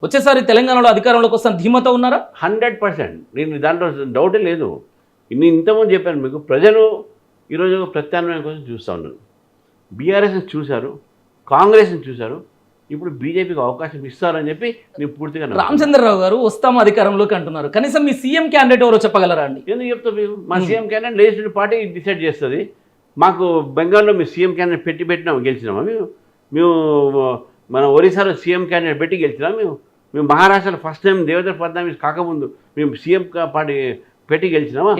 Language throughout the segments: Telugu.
వచ్చేసారి తెలంగాణలో అధికారంలోకి వస్తాను ధీమతో ఉన్నారా? 100%. నేను దాంట్లో డౌటే లేదు. నేను ఇంతకుముందు చెప్పాను మీకు, ప్రజలు ఈరోజు ప్రత్యామ్నాయం కోసం చూస్తూ ఉన్నారు. బీఆర్ఎస్ని చూశారు, కాంగ్రెస్ని చూశారు, ఇప్పుడు బీజేపీకి అవకాశం ఇస్తారని చెప్పి నేను పూర్తిగా రామచంద్రరావు గారు వస్తాము అధికారంలోకి అంటున్నారు. కనీసం మీ సీఎం క్యాండిడేట్ ఎవరో చెప్పగలరా అండి? ఎందుకు చెప్తా మీరు? మా CM candidate legislative party decide చేస్తుంది. మాకు బెంగాల్లో మీ సీఎం క్యాండిడేట్ పెట్టినాము, గెలిచినామా మేము మన ఒరిస్సాలో సీఎం క్యాండిడేట్ పెట్టి గెలిచినాము మేము మహారాష్ట్రలో ఫస్ట్ టైం దేవేంద్ర ఫడ్నవీస్ కాకముందు మేము సీఎం పార్టీ పెట్టి గెలిచినామా?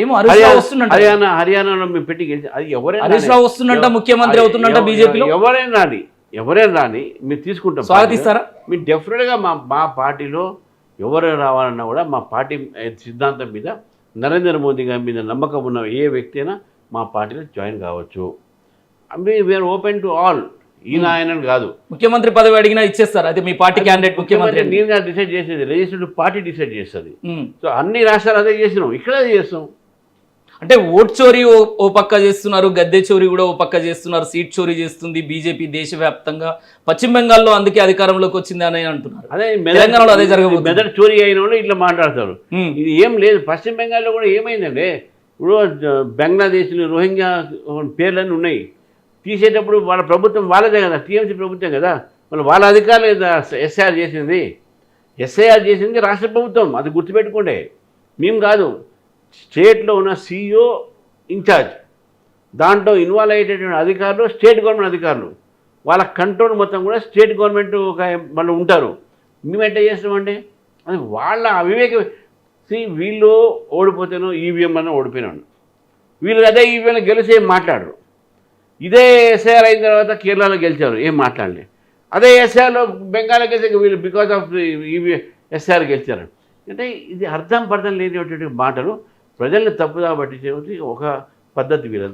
హర్యానాలో మేము పెట్టి గెలిచి అది ఎవరైనా వస్తున్నట్ట ముఖ్యమంత్రి అవుతున్నట్ట బీజేపీలో ఎవరైనా రాని మీరు తీసుకుంటాం, స్వాగతిస్తారా? మీరు డెఫినెట్గా మా పార్టీలో ఎవరు రావాలన్నా కూడా మా పార్టీ సిద్ధాంతం మీద నరేంద్ర మోదీ గారి మీద నమ్మకం ఉన్న ఏ వ్యక్తి అయినా మా పార్టీలో జాయిన్ కావచ్చు. We are open to all. ఈయన ఆయన కాదు, ముఖ్యమంత్రి పదవి అడిగినా ఇచ్చేస్తారు. అది మీ పార్టీ క్యాండిడేట్ ముఖ్యమంత్రి నేను డిసైడ్ చేసేది, లెజిస్లేటివ్ పార్టీ డిసైడ్ చేస్తుంది. సో అన్ని రాష్ట్రాలు అదే చేసినాం, ఇక్కడ అదే చేస్తాం. అంటే ఓట్ చోరీ ఓ పక్క చేస్తున్నారు, గద్దె చోరీ కూడా ఓ పక్క చేస్తున్నారు, సీట్ చోరీ చేస్తుంది బీజేపీ దేశవ్యాప్తంగా. పశ్చిమ బెంగాల్లో అందుకే అధికారంలోకి వచ్చింది అని అంటున్నారు. అదే తెలంగాణలో అదే జరగబోతుంది. మెదడు చోరీ అయిన వాళ్ళు ఇట్లా మాట్లాడతారు. ఇది ఏం లేదు. పశ్చిమ బెంగాల్లో కూడా ఏమైందండి, ఇప్పుడు బంగ్లాదేశ్లో రోహింగ్యా పేర్లన్నీ ఉన్నాయి. తీసేటప్పుడు వాళ్ళ ప్రభుత్వం వాళ్ళదే కదా, టీఎంసీ ప్రభుత్వం కదా, మళ్ళీ వాళ్ళ అధికారులు ఎస్ఐఆర్ చేసింది రాష్ట్ర ప్రభుత్వం. అది గుర్తుపెట్టుకోండి, మేము కాదు. స్టేట్లో ఉన్న CEO ఇన్ఛార్జ్, దాంట్లో ఇన్వాల్వ్ అయ్యేటటువంటి అధికారులు స్టేట్ గవర్నమెంట్ అధికారులు, వాళ్ళ కంట్రోల్ మొత్తం కూడా స్టేట్ గవర్నమెంట్ వాళ్ళు ఉంటారు. మేము ఎట్లా చేస్తామండి? అది వాళ్ళ అవివేక. వీళ్ళు ఓడిపోతేనో ఈవీఎం అన్న ఓడిపోయినాడు, వీళ్ళు అదే ఈవీఎం గెలిచి ఏం మాట్లాడరు. ఇదే ఎస్ఐఆర్ అయిన తర్వాత కేరళలో గెలిచారు, ఏం మాట్లాడలే. అదే ఎస్ఐఆర్లో బెంగాల్లో గెలిచే వీళ్ళు బికాజ్ ఆఫ్ ఎస్ఐఆర్ గెలిచారు. అంటే ఇది అర్థం లేనిటువంటి మాటలు ప్రజల్ని తప్పుదా పట్టించే ఒక పద్ధతి వీళ్ళంతా.